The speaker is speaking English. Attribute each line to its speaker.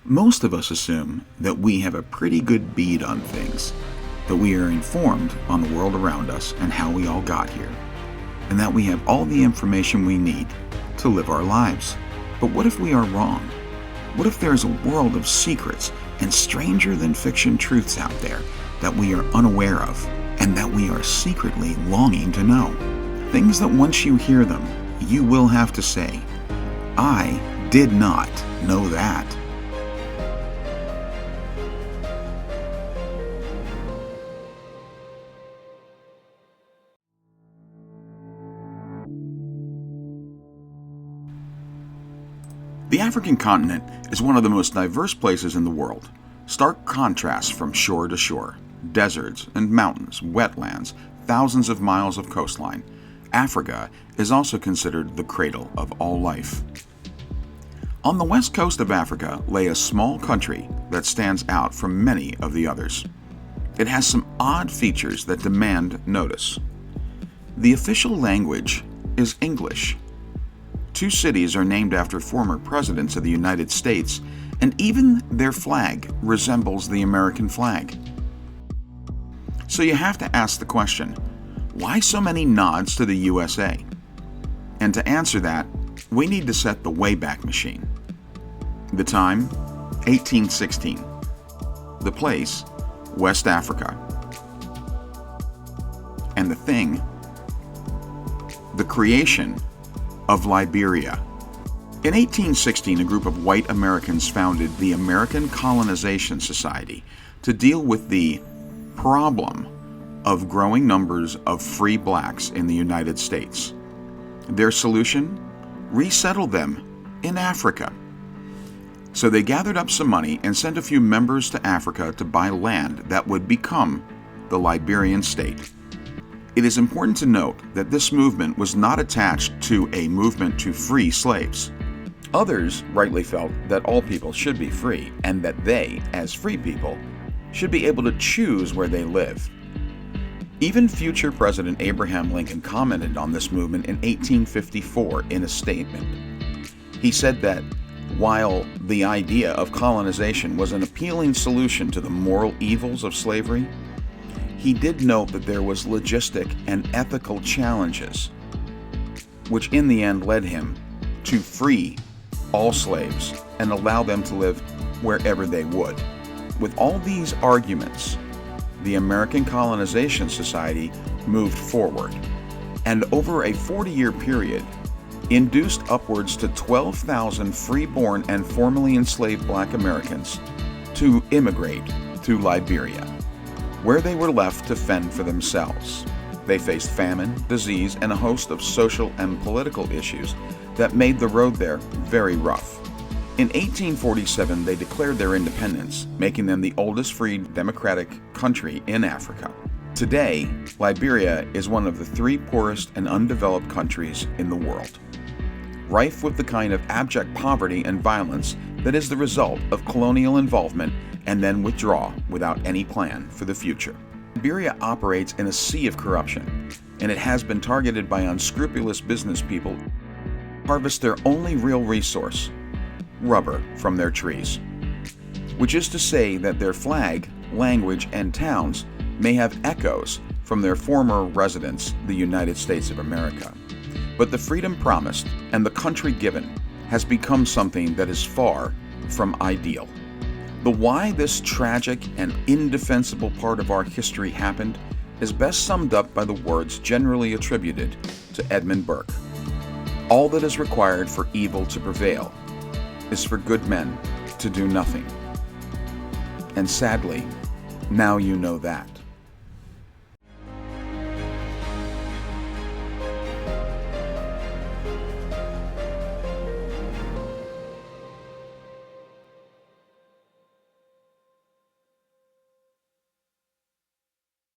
Speaker 1: Most of us assume that we have a pretty good bead on things, that we are informed on the world around us and how we all got here, and that we have all the information we need to live our lives. But what if we are wrong? What if there is a world of secrets and stranger-than-fiction truths out there that we are unaware of and that we are secretly longing to know? Things that once you hear them, you will have to say, "I did not know that." The African continent is one of the most diverse places in the world. Stark contrasts from shore to shore, deserts and mountains, wetlands, thousands of miles of coastline. Africa is also considered the cradle of all life. On the west coast of Africa lay a small country that stands out from many of the others. It has some odd features that demand notice. The official language is English. 2 cities are named after former presidents of the United States, and even their flag resembles the American flag. So you have to ask the question, why so many nods to the USA? And to answer that, we need to set the Wayback Machine. The time, 1816. The place, West Africa. And the thing, the creation of Liberia. In 1816, a group of white Americans founded the American Colonization Society to deal with the problem of growing numbers of free blacks in the United States. Their solution? Resettle them in Africa. So they gathered up some money and sent a few members to Africa to buy land that would become the Liberian state. It is important to note that this movement was not attached to a movement to free slaves. Others rightly felt that all people should be free and that they, as free people, should be able to choose where they live. Even future President Abraham Lincoln commented on this movement in 1854 in a statement. He said that while the idea of colonization was an appealing solution to the moral evils of slavery, he did note that there was logistic and ethical challenges, which in the end led him to free all slaves and allow them to live wherever they would. With all these arguments, the American Colonization Society moved forward, and over a 40-year period, induced upwards to 12,000 free-born and formerly enslaved black Americans to immigrate to Liberia, where they were left to fend for themselves. They faced famine, disease, and a host of social and political issues that made the road there very rough. In 1847, they declared their independence, making them the oldest free democratic country in Africa. Today, Liberia is one of the 3 poorest and undeveloped countries in the world, rife with the kind of abject poverty and violence that is the result of colonial involvement and then withdraw without any plan for the future. Liberia operates in a sea of corruption, and it has been targeted by unscrupulous business people who harvest their only real resource, rubber, from their trees. Which is to say that their flag, language, and towns may have echoes from their former residence, the United States of America. But the freedom promised and the country given has become something that is far from ideal. The why this tragic and indefensible part of our history happened is best summed up by the words generally attributed to Edmund Burke. All that is required for evil to prevail is for good men to do nothing. And sadly, now you know that.